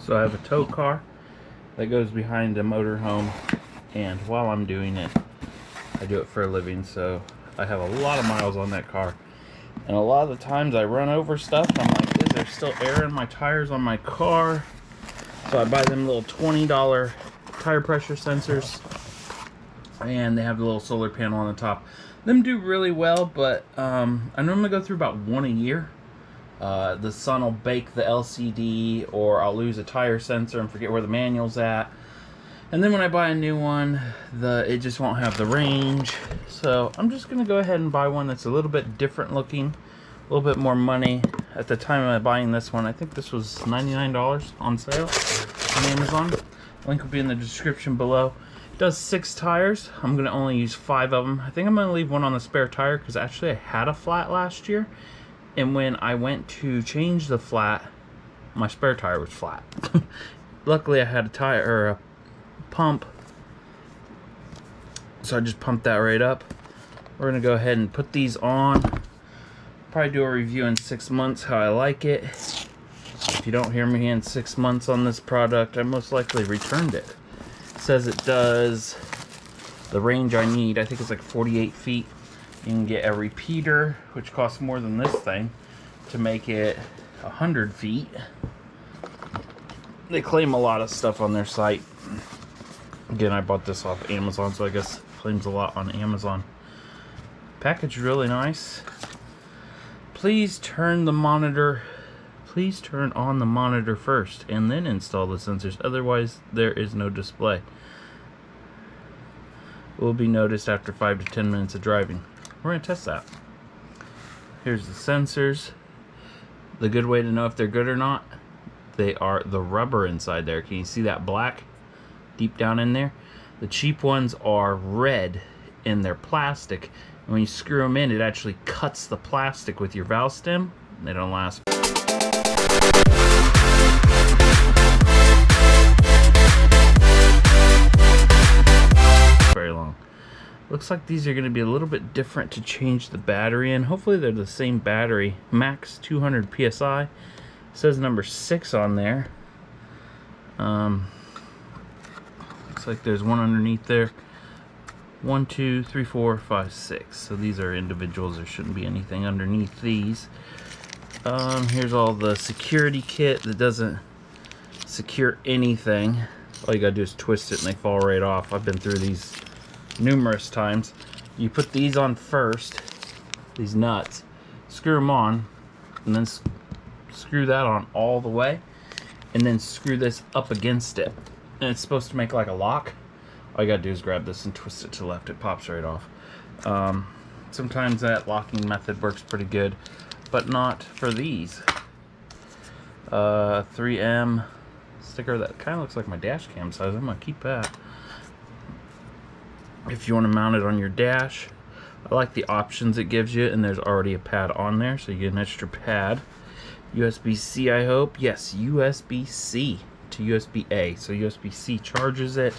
So I have a tow car that goes behind a motorhome, and while I'm doing it, I do it for a living, so I have a lot of miles on that car. And a lot of the times I run over stuff, I'm like, is there still air in my tires on my car? So I buy them little $20 tire pressure sensors, and they have the little solar panel on the top. Them do really well, but I normally go through about one a year. The sun will bake the LCD, or I'll lose a tire sensor and forget where the manual's at. And then when I buy a new one, it just won't have the range. So I'm just going to go ahead and buy one that's a little bit different looking, a little bit more money. At the time of buying this one, I think this was $99 on sale on Amazon. Link will be in the description below. It does 6 tires. I'm going to only use 5 of them. I think I'm going to leave one on the spare tire because actually I had a flat last year. And when I went to change the flat, my spare tire was flat. Luckily I had a tire, or a pump, so I just pumped that right up. We're gonna go ahead and put these on. Probably do a review in 6 months how I like it. If you don't hear me in 6 months on this product, I most likely returned it. It says it does the range I need. I think it's like 48 feet. You can get a repeater, which costs more than this thing, to make it 100 feet. They claim a lot of stuff on their site. Again, I bought this off Amazon, so I guess it claims a lot on Amazon. Package really nice. Please turn on the monitor first and then install the sensors. Otherwise, there is no display. Will be noticed after 5 to 10 minutes of driving. We're going to test that. Here's the sensors. The good way to know if they're good or not, they are the rubber inside there. Can you see that black deep down in there? The cheap ones are red and they're plastic. And when you screw them in, it actually cuts the plastic with your valve stem. They don't last very long. Looks like these are going to be a little bit different to change the battery in. Hopefully they're the same battery. Max 200 PSI. It says number 6 on there. Looks like there's one underneath there. 1, 2, 3, 4, 5, 6. So these are individuals. There shouldn't be anything underneath these. Here's all the security kit that doesn't secure anything. All you gotta do is twist it and they fall right off. I've been through these numerous times. You put these on first, these nuts, screw them on, and then screw that on all the way, and then screw this up against it. And it's supposed to make like a lock. All you gotta do is grab this and twist it to the left. It pops right off. Sometimes that locking method works pretty good, but not for these. 3M sticker that kind of looks like my dash cam size. I'm gonna keep that. If you want to mount it on your dash, I like the options it gives you, and there's already a pad on there, so you get an extra pad. USB-C, I hope. Yes, USB-C to USB-A. So USB-C charges it.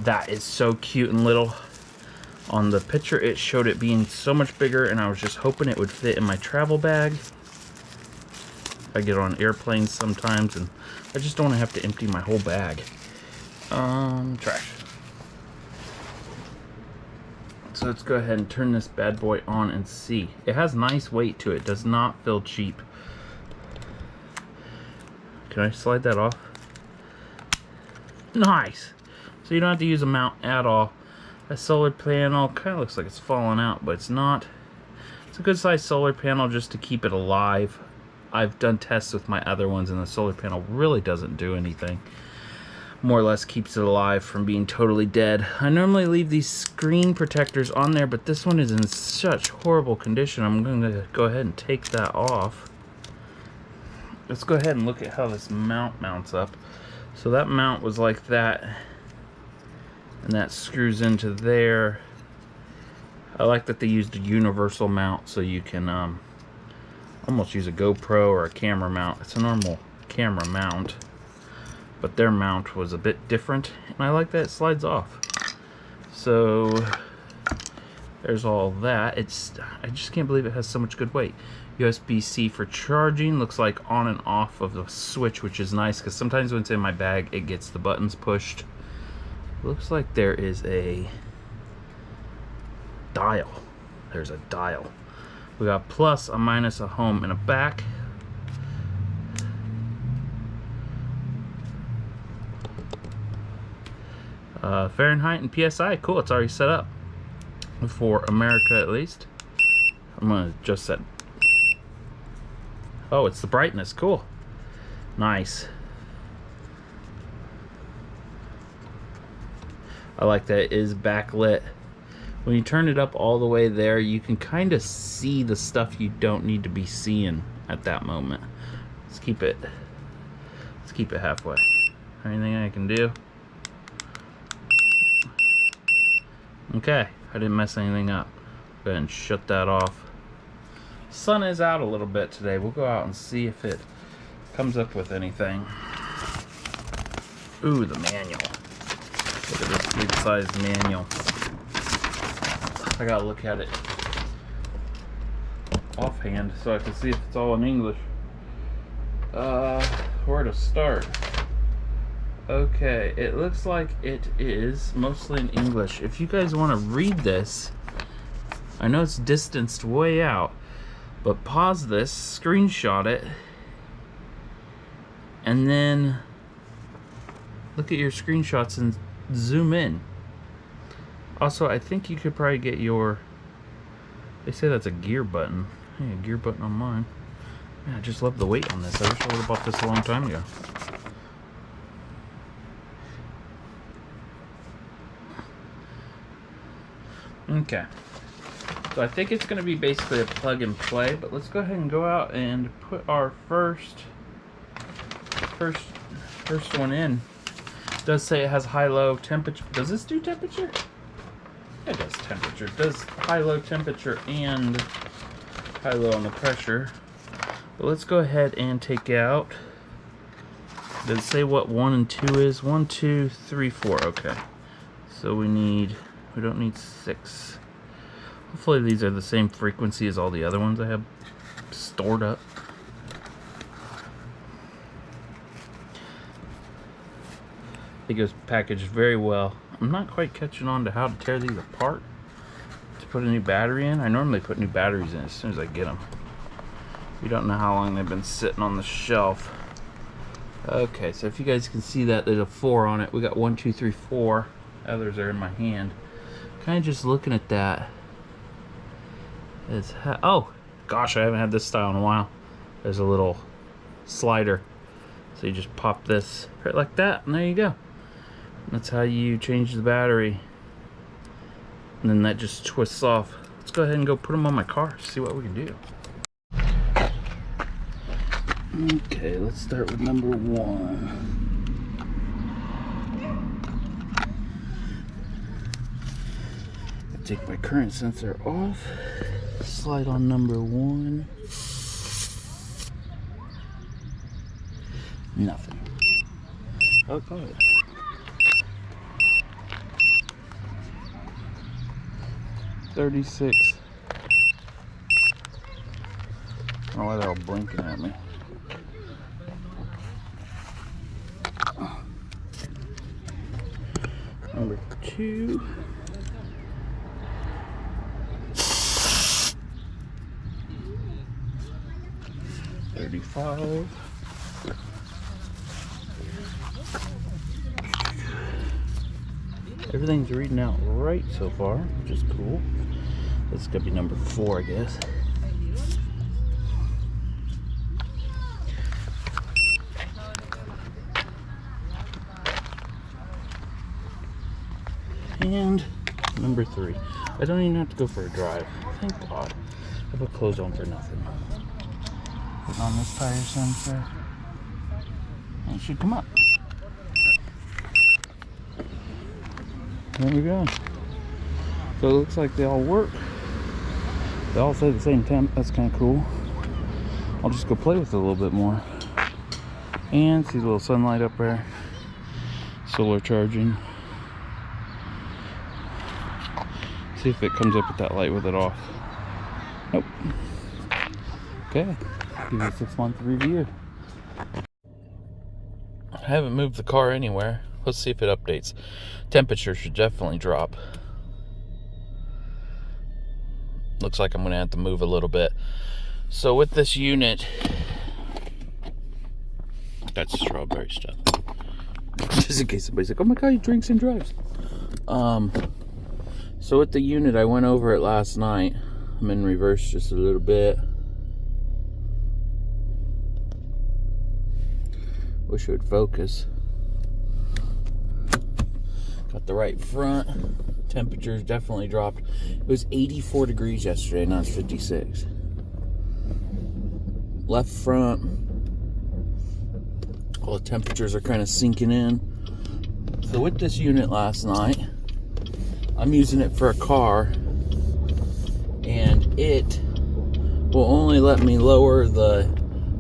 That is so cute and little. On the picture, it showed it being so much bigger, and I was just hoping it would fit in my travel bag. I get on airplanes sometimes, and I just don't want to have to empty my whole bag. Trash. So let's go ahead and turn this bad boy on and see. It has nice weight to it. Does not feel cheap. Can I slide that off? Nice. So you don't have to use a mount at all. A solar panel kind of looks like it's falling out, but it's not. It's a good sized solar panel just to keep it alive. I've done tests with my other ones, and the solar panel really doesn't do anything. More or less keeps it alive from being totally dead. I normally leave these screen protectors on there, but this one is in such horrible condition. I'm going to go ahead and take that off. Let's go ahead and look at how this mount mounts up. So that mount was like that, and that screws into there. I like that they used a universal mount, so you can almost use a GoPro or a camera mount. It's a normal camera mount, but their mount was a bit different, and I like that it slides off. So there's all that. I just can't believe it has so much good weight. USB-C for charging. Looks like on and off of the switch, which is nice because sometimes when it's in my bag it gets the buttons pushed. Looks like there is a dial. There's a dial. We got plus, a minus, a home, and a back. Fahrenheit and PSI. Cool, it's already set up for America at least. I'm gonna adjust that. Oh, it's the brightness. Cool. Nice. I like that it is backlit. When you turn it up all the way there, you can kind of see the stuff you don't need to be seeing at that moment. Let's keep it halfway. Anything I can do? Okay, I didn't mess anything up. Go ahead and shut that off. Sun is out a little bit today. We'll go out and see if it comes up with anything. Ooh, the manual. Look at this big size manual. I gotta look at it offhand so I can see if it's all in English. Where to start? Okay, it looks like it is mostly in English. If you guys want to read this, I know it's distanced way out, but pause this, screenshot it, and then look at your screenshots and zoom in. Also, I think you could probably get your, they say that's a gear button. Hey, a gear button on mine. Man, I just love the weight on this. I wish I would have bought this a long time ago. Okay, so I think it's going to be basically a plug and play, but let's go ahead and go out and put our first one in. It does say it has high-low temperature. Does this do temperature? It does temperature. It does high-low temperature and high-low on the pressure. But let's go ahead and take out. Does it say what 1 and 2 is? 1, 2, 3, 4. Okay. So we don't need 6. Hopefully these are the same frequency as all the other ones I have stored up. It goes packaged very well. I'm not quite catching on to how to tear these apart to put a new battery in. I normally put new batteries in as soon as I get them. You don't know how long they've been sitting on the shelf. Okay, so if you guys can see that, there's a 4 on it. We got 1, 2, 3, 4. Others are in my hand. Kind of just looking at that. Oh, gosh, I haven't had this style in a while. There's a little slider. So you just pop this right like that, and there you go. That's how you change the battery. And then that just twists off. Let's go ahead and go put them on my car, see what we can do. Okay, let's start with number 1. Take my current sensor off, slide on number 1. Nothing. Oh, got it. $36. I don't know why they're all blinking at me. Number 2. $35. Everything's reading out right so far, which is cool. This is gonna be number 4, I guess. And number 3. I don't even have to go for a drive. Thank God. I put clothes on for nothing. Putting on this tire sensor. And it should come up. There we go. So it looks like they all work. They all say the same temp. That's kind of cool. I'll just go play with it a little bit more. And see the little sunlight up there. Solar charging. See if it comes up with that light with it off. Nope. Okay, give you a 6-month review. I haven't moved the car anywhere. Let's see if it updates. Temperature should definitely drop. Looks like I'm going to have to move a little bit. So with this unit, that's strawberry stuff. Just in case somebody's like, oh my god, he drinks and drives. So with the unit, I went over it last night. I'm in reverse just a little bit. Wish it would focus. Got the right front. Temperature's definitely dropped. It was 84 degrees yesterday, now it's 56. Left front. All the temperatures are kind of sinking in. So with this unit last night, I'm using it for a car, and it will only let me lower the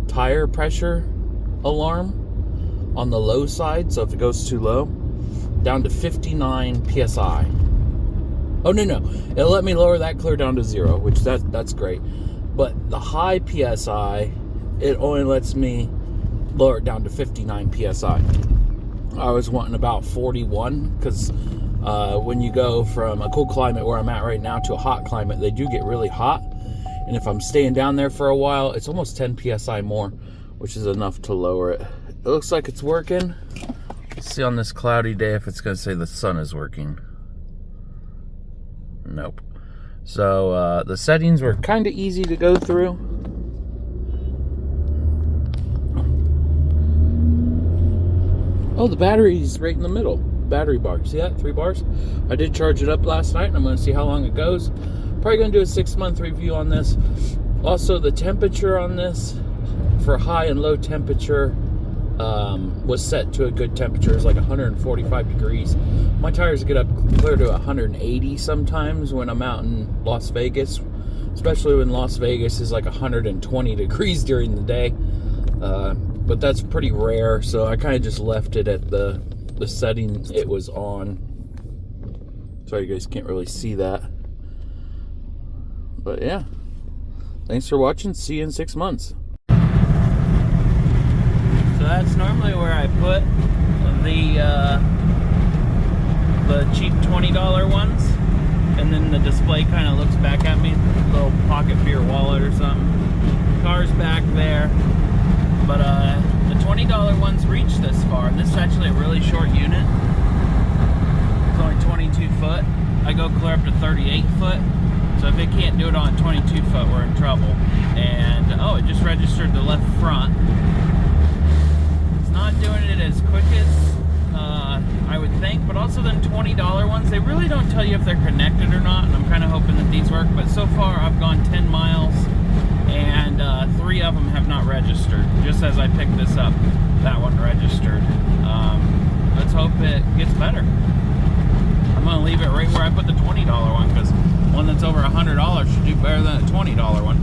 tire pressure alarm on the low side, so if it goes too low, down to 59 psi. Oh no, it'll let me lower that clear down to 0, which that's great. But the high psi, it only lets me lower it down to 59 psi. I was wanting about 41, because when you go from a cool climate where I'm at right now to a hot climate, they do get really hot. And if I'm staying down there for a while, it's almost 10 psi more, which is enough to lower it. It looks like it's working. Let's see on this cloudy day if it's going to say the sun is working. Nope. So the settings were kind of easy to go through. Oh, the battery's right in the middle. Battery bar. See that? 3 bars. I did charge it up last night, and I'm going to see how long it goes. Probably going to do a 6-month review on this. Also, the temperature on this for high and low temperature was set to a good temperature. It's like 145 degrees. My tires get up clear to 180 sometimes when I'm out in Las Vegas, especially when Las Vegas is like 120 degrees during the day. But that's pretty rare, so I kind of just left it at the setting it was on. Sorry you guys can't really see that. But yeah, thanks for watching. See you in 6 months. So that's normally where I put the cheap $20 ones, and then the display kind of looks back at me, a little pocket for your wallet or something. Car's back there, but the $20 ones reach this far, and this is actually a really short unit. It's only 22 foot. I go clear up to 38 foot, so if it can't do it on 22 foot, we're in trouble. And oh, it just registered the left front. Not doing it as quick as I would think, but also them $20 ones, they really don't tell you if they're connected or not, and I'm kind of hoping that these work. But so far I've gone 10 miles and 3 of them have not registered. Just as I picked this up, that one registered. Let's hope it gets better. I'm going to leave it right where I put the $20 one, because one that's over $100 should do better than a $20 one.